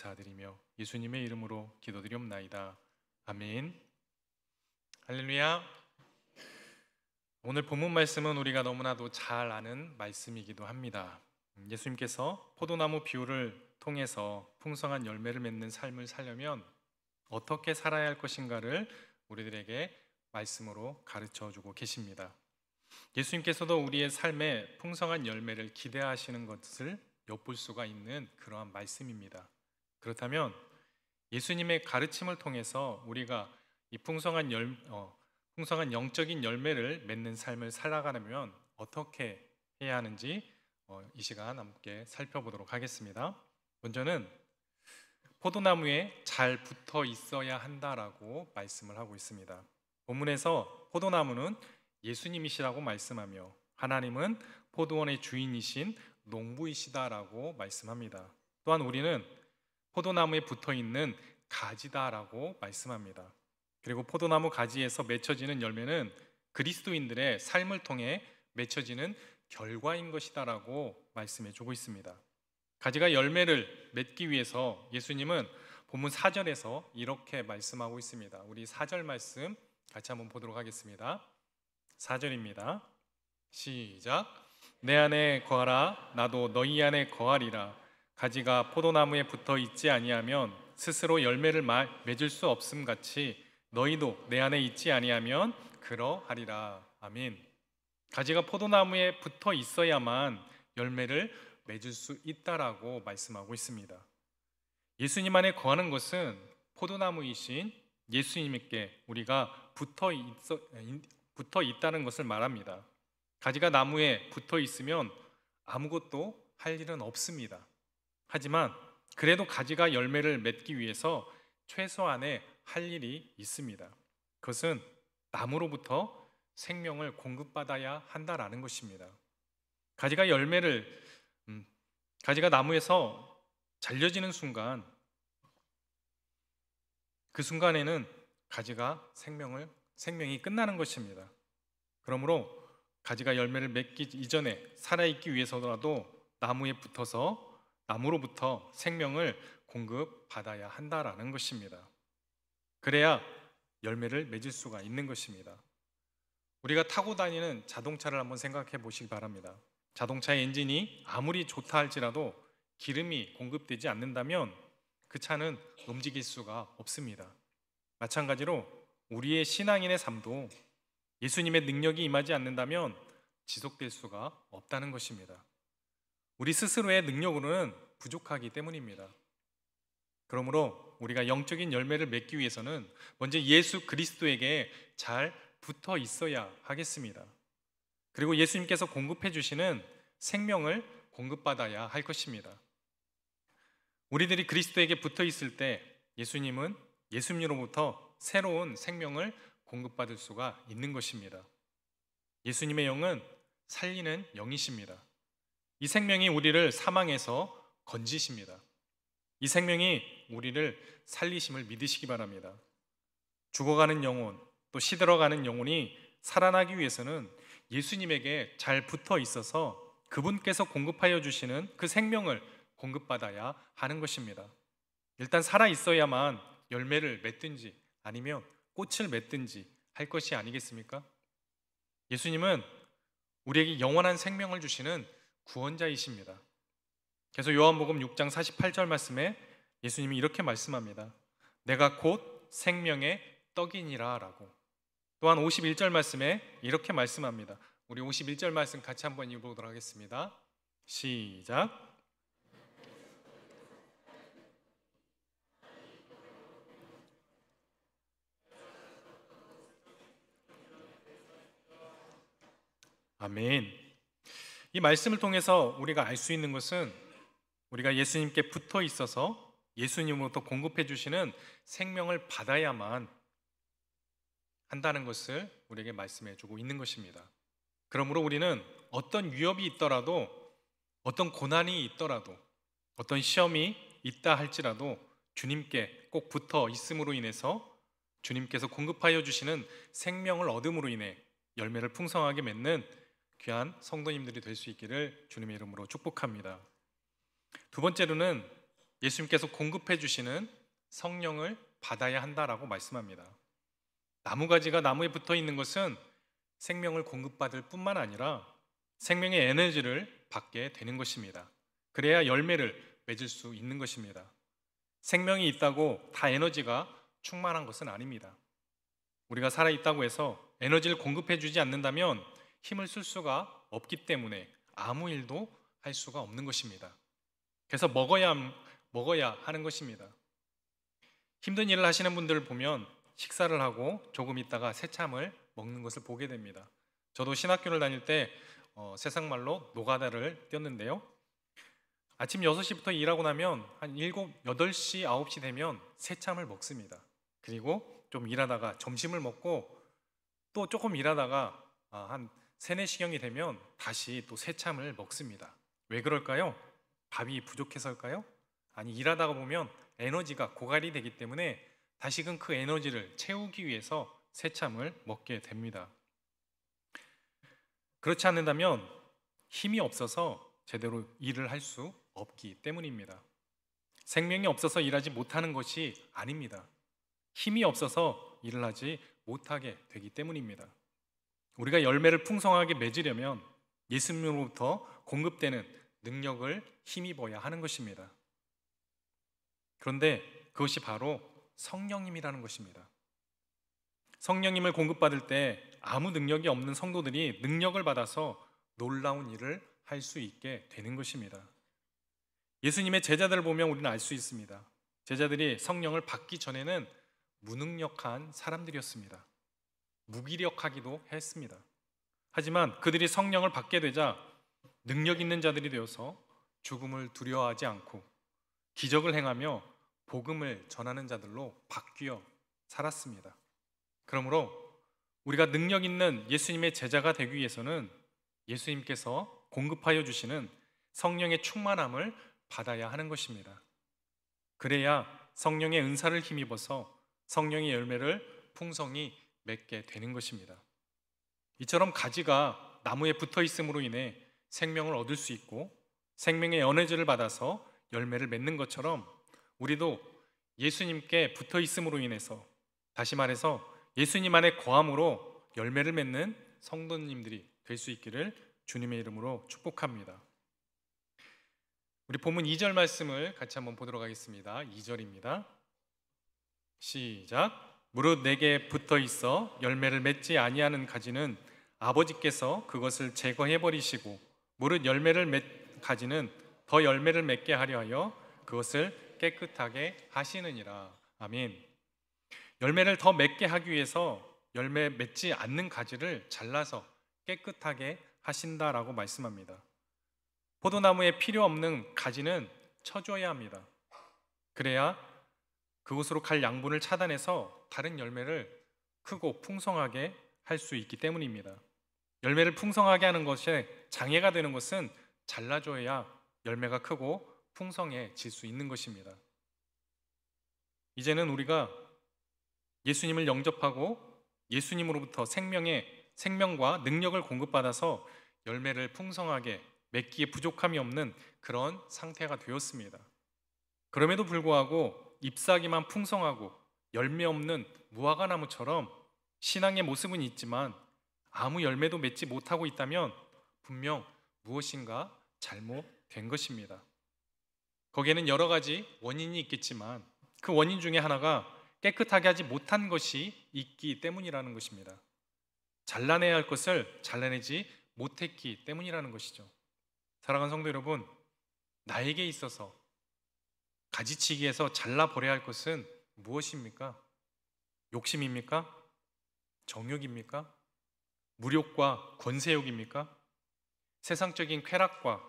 감사드리며 예수님의 이름으로 기도드리옵나이다. 아멘. 할렐루야. 오늘 본문 말씀은 우리가 너무나도 잘 아는 말씀이기도 합니다. 예수님께서 포도나무 비유를 통해서 풍성한 열매를 맺는 삶을 살려면 어떻게 살아야 할 것인가를 우리들에게 말씀으로 가르쳐 주고 계십니다. 예수님께서도 우리의 삶에 풍성한 열매를 기대하시는 것을 엿볼 수가 있는 그러한 말씀입니다. 그렇다면 예수님의 가르침을 통해서 우리가 이 풍성한 영적인 열매를 맺는 삶을 살아가려면 어떻게 해야 하는지 이 시간 함께 살펴보도록 하겠습니다. 먼저는 포도나무에 잘 붙어 있어야 한다라고 말씀을 하고 있습니다. 본문에서 포도나무는 예수님이시라고 말씀하며 하나님은 포도원의 주인이신 농부이시다라고 말씀합니다. 또한 우리는 포도나무에 붙어 있는 가지다라고 말씀합니다. 그리고 포도나무 가지에서 맺혀지는 열매는 그리스도인들의 삶을 통해 맺혀지는 결과인 것이다라고 말씀해 주고 있습니다. 가지가 열매를 맺기 위해서 예수님은 본문 4절에서 이렇게 말씀하고 있습니다. 우리 4절 말씀 같이 한번 보도록 하겠습니다. 4절입니다. 시작. 내 안에 거하라 나도 너희 안에 거하리라. 가지가 포도나무에 붙어 있지 아니하면 스스로 열매를 맺을 수 없음 같이 너희도 내 안에 있지 아니하면 그러하리라. 아멘. 가지가 포도나무에 붙어 있어야만 열매를 맺을 수 있다라고 말씀하고 있습니다. 예수님 안에 거하는 것은 포도나무이신 예수님께 우리가 붙어 있다는 것을 말합니다. 가지가 나무에 붙어 있으면 아무것도 할 일은 없습니다. 하지만 그래도 가지가 열매를 맺기 위해서 최소한의 할 일이 있습니다. 그것은 나무로부터 생명을 공급받아야 한다라는 것입니다. 가지가 나무에서 잘려지는 순간, 그 순간에는 가지가 생명이 끝나는 것입니다. 그러므로 가지가 열매를 맺기 이전에 살아있기 위해서라도 나무에 붙어서 나무로부터 생명을 공급받아야 한다라는 것입니다. 그래야 열매를 맺을 수가 있는 것입니다. 우리가 타고 다니는 자동차를 한번 생각해 보시기 바랍니다. 자동차의 엔진이 아무리 좋다 할지라도 기름이 공급되지 않는다면 그 차는 움직일 수가 없습니다. 마찬가지로 우리의 신앙인의 삶도 예수님의 능력이 임하지 않는다면 지속될 수가 없다는 것입니다. 우리 스스로의 능력으로는 부족하기 때문입니다. 그러므로 우리가 영적인 열매를 맺기 위해서는 먼저 예수 그리스도에게 잘 붙어 있어야 하겠습니다. 그리고 예수님께서 공급해 주시는 생명을 공급받아야 할 것입니다. 우리들이 그리스도에게 붙어 있을 때 예수님은 예수님으로부터 새로운 생명을 공급받을 수가 있는 것입니다. 예수님의 영은 살리는 영이십니다. 이 생명이 우리를 사망에서 건지십니다. 이 생명이 우리를 살리심을 믿으시기 바랍니다. 죽어가는 영혼, 또 시들어가는 영혼이 살아나기 위해서는 예수님에게 잘 붙어 있어서 그분께서 공급하여 주시는 그 생명을 공급받아야 하는 것입니다. 일단 살아 있어야만 열매를 맺든지 아니면 꽃을 맺든지 할 것이 아니겠습니까? 예수님은 우리에게 영원한 생명을 주시는 구원자이십니다. 그래서 요한복음 6장 48절 말씀에 예수님이 이렇게 말씀합니다. 내가 곧 생명의 떡이니라 라고. 또한 51절 말씀에 이렇게 말씀합니다. 우리 51절 말씀 같이 한번 읽어보도록 하겠습니다. 시작. 아멘. 이 말씀을 통해서 우리가 알 수 있는 것은 우리가 예수님께 붙어 있어서 예수님으로부터 공급해 주시는 생명을 받아야만 한다는 것을 우리에게 말씀해 주고 있는 것입니다. 그러므로 우리는 어떤 위협이 있더라도, 어떤 고난이 있더라도, 어떤 시험이 있다 할지라도 주님께 꼭 붙어 있음으로 인해서 주님께서 공급하여 주시는 생명을 얻음으로 인해 열매를 풍성하게 맺는 귀한 성도님들이 될 수 있기를 주님의 이름으로 축복합니다. 두 번째로는 예수님께서 공급해 주시는 성령을 받아야 한다라고 말씀합니다. 나무가지가 나무에 붙어 있는 것은 생명을 공급받을 뿐만 아니라 생명의 에너지를 받게 되는 것입니다. 그래야 열매를 맺을 수 있는 것입니다. 생명이 있다고 다 에너지가 충만한 것은 아닙니다. 우리가 살아있다고 해서 에너지를 공급해 주지 않는다면 힘을 쓸 수가 없기 때문에 아무 일도 할 수가 없는 것입니다. 그래서 먹어야 하는 것입니다. 힘든 일을 하시는 분들을 보면 식사를 하고 조금 있다가 새참을 먹는 것을 보게 됩니다. 저도 신학교를 다닐 때 세상말로 노가다를 뛰었는데요. 아침 6시부터 일하고 나면 한 7, 8시, 9시 되면 새참을 먹습니다. 그리고 좀 일하다가 점심을 먹고 또 조금 일하다가 한 3, 4시경이 되면 다시 또 새참을 먹습니다. 왜 그럴까요? 밥이 부족해서일까요? 아니, 일하다가 보면 에너지가 고갈이 되기 때문에 다시금 그 에너지를 채우기 위해서 새참을 먹게 됩니다. 그렇지 않는다면 힘이 없어서 제대로 일을 할 수 없기 때문입니다. 생명이 없어서 일하지 못하는 것이 아닙니다. 힘이 없어서 일을 하지 못하게 되기 때문입니다. 우리가 열매를 풍성하게 맺으려면 예수님으로부터 공급되는 능력을 힘입어야 하는 것입니다. 그런데 그것이 바로 성령님이라는 것입니다. 성령님을 공급받을 때 아무 능력이 없는 성도들이 능력을 받아서 놀라운 일을 할 수 있게 되는 것입니다. 예수님의 제자들을 보면 우리는 알 수 있습니다. 제자들이 성령을 받기 전에는 무능력한 사람들이었습니다. 무기력하기도 했습니다. 하지만 그들이 성령을 받게 되자 능력 있는 자들이 되어서 죽음을 두려워하지 않고 기적을 행하며 복음을 전하는 자들로 바뀌어 살았습니다. 그러므로 우리가 능력 있는 예수님의 제자가 되기 위해서는 예수님께서 공급하여 주시는 성령의 충만함을 받아야 하는 것입니다. 그래야 성령의 은사를 힘입어서 성령의 열매를 풍성히 맺게 되는 것입니다. 이처럼 가지가 나무에 붙어 있음으로 인해 생명을 얻을 수 있고 생명의 에너지를 받아서 열매를 맺는 것처럼 우리도 예수님께 붙어 있음으로 인해서, 다시 말해서 예수님 안에 거함으로 열매를 맺는 성도님들이 될 수 있기를 주님의 이름으로 축복합니다. 우리 본문 2절 말씀을 같이 한번 보도록 하겠습니다. 2절입니다. 시작. 무릇 내게 붙어 있어 열매를 맺지 아니하는 가지는 아버지께서 그것을 제거해 버리시고 무릇 열매를 맺 가지는 더 열매를 맺게 하려 하여 그것을 깨끗하게 하시느니라. 아멘. 열매를 더 맺게 하기 위해서 열매 맺지 않는 가지를 잘라서 깨끗하게 하신다라고 말씀합니다. 포도나무에 필요 없는 가지는 쳐줘야 합니다. 그래야 그곳으로 갈 양분을 차단해서 다른 열매를 크고 풍성하게 할 수 있기 때문입니다. 열매를 풍성하게 하는 것에 장애가 되는 것은 잘라줘야 열매가 크고 풍성해질 수 있는 것입니다. 이제는 우리가 예수님을 영접하고 예수님으로부터 생명과 능력을 공급받아서 열매를 풍성하게 맺기에 부족함이 없는 그런 상태가 되었습니다. 그럼에도 불구하고 잎사귀만 풍성하고 열매 없는 무화과나무처럼 신앙의 모습은 있지만 아무 열매도 맺지 못하고 있다면 분명 무엇인가 잘못된 것입니다. 거기에는 여러 가지 원인이 있겠지만 그 원인 중에 하나가 깨끗하게 하지 못한 것이 있기 때문이라는 것입니다. 잘라내야 할 것을 잘라내지 못했기 때문이라는 것이죠. 사랑하는 성도 여러분, 나에게 있어서 가지치기해서 잘라버려야 할 것은 무엇입니까? 욕심입니까? 정욕입니까? 무욕과 권세욕입니까? 세상적인 쾌락과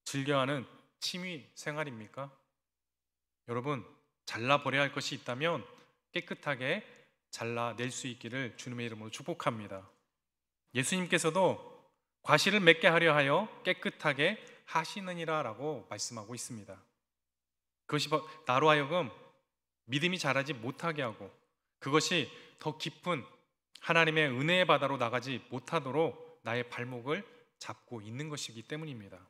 즐겨하는 취미 생활입니까? 여러분, 잘라버려야 할 것이 있다면 깨끗하게 잘라낼 수 있기를 주님의 이름으로 축복합니다. 예수님께서도 과실을 맺게 하려 하여 깨끗하게 하시느니라 라고 말씀하고 있습니다. 그것이 나로 하여금 믿음이 자라지 못하게 하고 그것이 더 깊은 하나님의 은혜의 바다로 나가지 못하도록 나의 발목을 잡고 있는 것이기 때문입니다.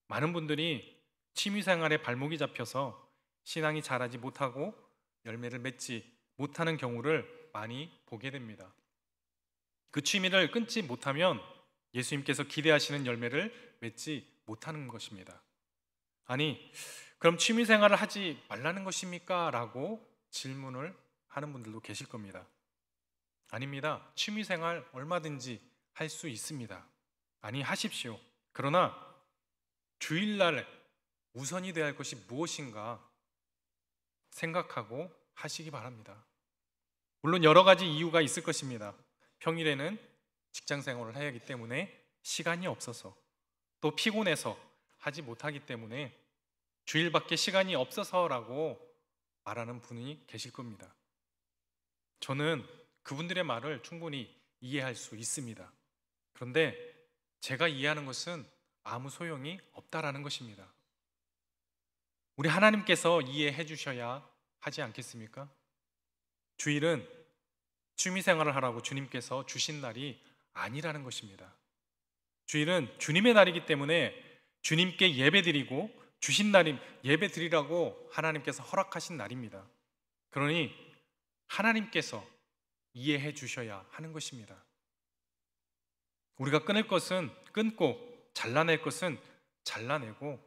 많은 분들이 취미생활에 발목이 잡혀서 신앙이 자라지 못하고 열매를 맺지 못하는 경우를 많이 보게 됩니다. 그 취미를 끊지 못하면 예수님께서 기대하시는 열매를 맺지 못하는 것입니다. 아니, 그럼 취미생활을 하지 말라는 것입니까? 라고 질문을 하는 분들도 계실 겁니다. 아닙니다. 취미생활 얼마든지 할 수 있습니다. 아니, 하십시오. 그러나 주일날 우선이 되어야 할 것이 무엇인가 생각하고 하시기 바랍니다. 물론 여러 가지 이유가 있을 것입니다. 평일에는 직장 생활을 해야 하기 때문에 시간이 없어서, 또 피곤해서 하지 못하기 때문에 주일밖에 시간이 없어서라고 말하는 분이 계실 겁니다. 저는 그분들의 말을 충분히 이해할 수 있습니다. 그런데 제가 이해하는 것은 아무 소용이 없다라는 것입니다. 우리 하나님께서 이해해 주셔야 하지 않겠습니까? 주일은 취미생활을 하라고 주님께서 주신 날이 아니라는 것입니다. 주일은 주님의 날이기 때문에 주님께 예배드리고 주신 날임 예배드리라고 하나님께서 허락하신 날입니다. 그러니 하나님께서 이해해 주셔야 하는 것입니다. 우리가 끊을 것은 끊고 잘라낼 것은 잘라내고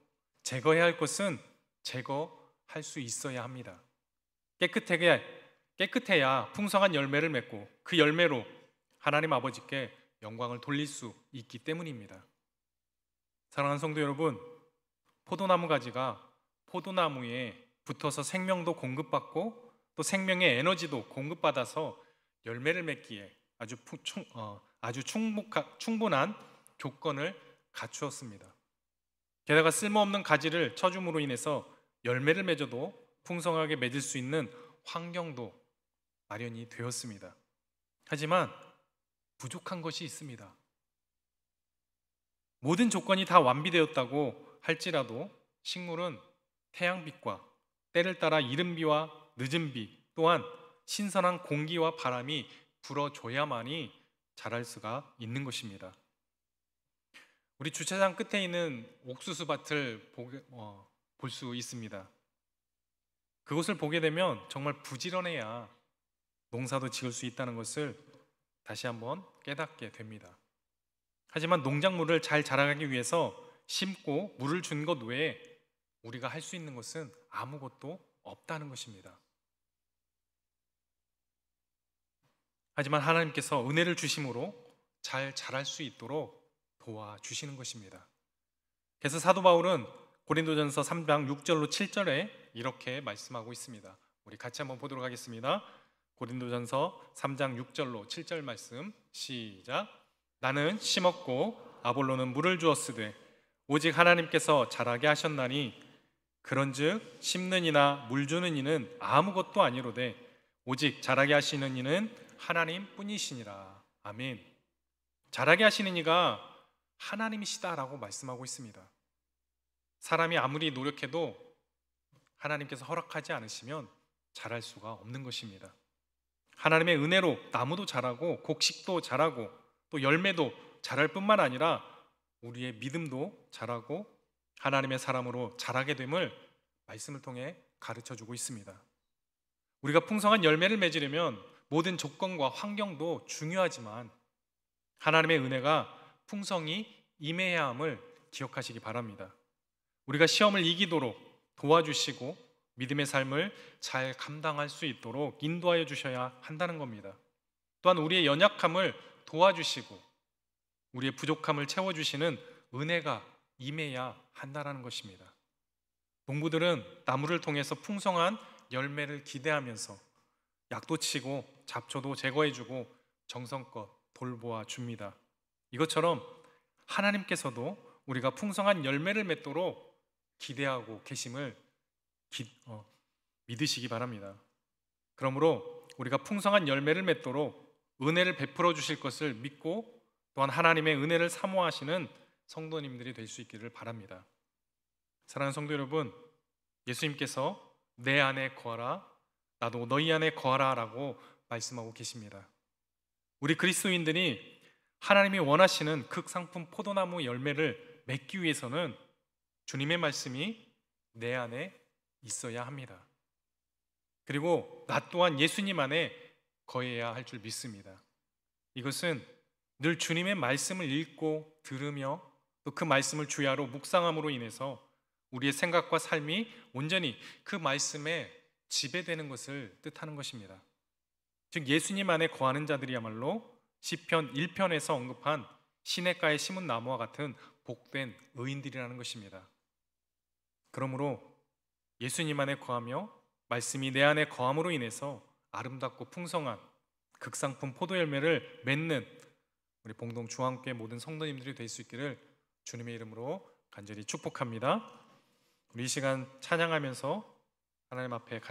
제거해야 할 것은 제거할 수 있어야 합니다. 깨끗해야 풍성한 열매를 맺고 그 열매로 하나님 아버지께 영광을 돌릴 수 있기 때문입니다. 사랑하는 성도 여러분, 포도나무 가지가 포도나무에 붙어서 생명도 공급받고 또 생명의 에너지도 공급받아서 열매를 맺기에 아주 충분한 조건을 갖추었습니다. 게다가 쓸모없는 가지를 쳐줌으로 인해서 열매를 맺어도 풍성하게 맺을 수 있는 환경도 마련이 되었습니다. 하지만 부족한 것이 있습니다. 모든 조건이 다 완비되었다고 할지라도 식물은 태양빛과 때를 따라 이른 비와 늦은 비 또한 신선한 공기와 바람이 불어줘야만이 자랄 수가 있는 것입니다. 우리 주차장 끝에 있는 옥수수 밭을 볼 수 있습니다. 그곳을 보게 되면 정말 부지런해야 농사도 지을 수 있다는 것을 다시 한번 깨닫게 됩니다. 하지만 농작물을 잘 자라가기 위해서 심고 물을 준 것 외에 우리가 할 수 있는 것은 아무것도 없다는 것입니다. 하지만 하나님께서 은혜를 주심으로 잘 자랄 수 있도록 도와주시는 것입니다. 그래서 사도 바울은 고린도전서 3장 6절로 7절에 이렇게 말씀하고 있습니다. 우리 같이 한번 보도록 하겠습니다. 고린도전서 3장 6절로 7절 말씀 시작. 나는 심었고 아볼로는 물을 주었으되 오직 하나님께서 자라게 하셨나니 그런즉 심는 이나 물 주는 이는 아무것도 아니로되 오직 자라게 하시는 이는 하나님 뿐이시니라. 아멘. 자라게 하시는 이가 하나님이시다라고 말씀하고 있습니다. 사람이 아무리 노력해도 하나님께서 허락하지 않으시면 자랄 수가 없는 것입니다. 하나님의 은혜로 나무도 자라고 곡식도 자라고 또 열매도 자랄 뿐만 아니라 우리의 믿음도 자라고 하나님의 사람으로 자라게 됨을 말씀을 통해 가르쳐주고 있습니다. 우리가 풍성한 열매를 맺으려면 모든 조건과 환경도 중요하지만 하나님의 은혜가 풍성히 임해야 함을 기억하시기 바랍니다. 우리가 시험을 이기도록 도와주시고 믿음의 삶을 잘 감당할 수 있도록 인도하여 주셔야 한다는 겁니다. 또한 우리의 연약함을 도와주시고 우리의 부족함을 채워주시는 은혜가 임해야 한다는 것입니다. 농부들은 나무를 통해서 풍성한 열매를 기대하면서 약도 치고 잡초도 제거해주고 정성껏 돌보아 줍니다. 이것처럼 하나님께서도 우리가 풍성한 열매를 맺도록 기대하고 계심을 믿으시기 바랍니다. 그러므로 우리가 풍성한 열매를 맺도록 은혜를 베풀어 주실 것을 믿고 또한 하나님의 은혜를 사모하시는 성도님들이 될 수 있기를 바랍니다. 사랑하는 성도 여러분, 예수님께서 내 안에 거하라 나도 너희 안에 거하라 라고 말씀하고 계십니다. 우리 그리스도인들이 하나님이 원하시는 극상품 포도나무 열매를 맺기 위해서는 주님의 말씀이 내 안에 있어야 합니다. 그리고 나 또한 예수님 안에 거해야 할 줄 믿습니다. 이것은 늘 주님의 말씀을 읽고 들으며 또 그 말씀을 주야로 묵상함으로 인해서 우리의 생각과 삶이 온전히 그 말씀에 지배되는 것을 뜻하는 것입니다. 즉 예수님 안에 거하는 자들이야말로 시편 1편에서 언급한 시냇가에 심은 나무와 같은 복된 의인들이라는 것입니다. 그러므로 예수님 안에 거하며 말씀이 내 안에 거함으로 인해서 아름답고 풍성한 극상품 포도 열매를 맺는 우리 봉동 중앙교회 모든 성도님들이 될 수 있기를 주님의 이름으로 간절히 축복합니다. 우리 이 시간 찬양하면서 하나님 앞에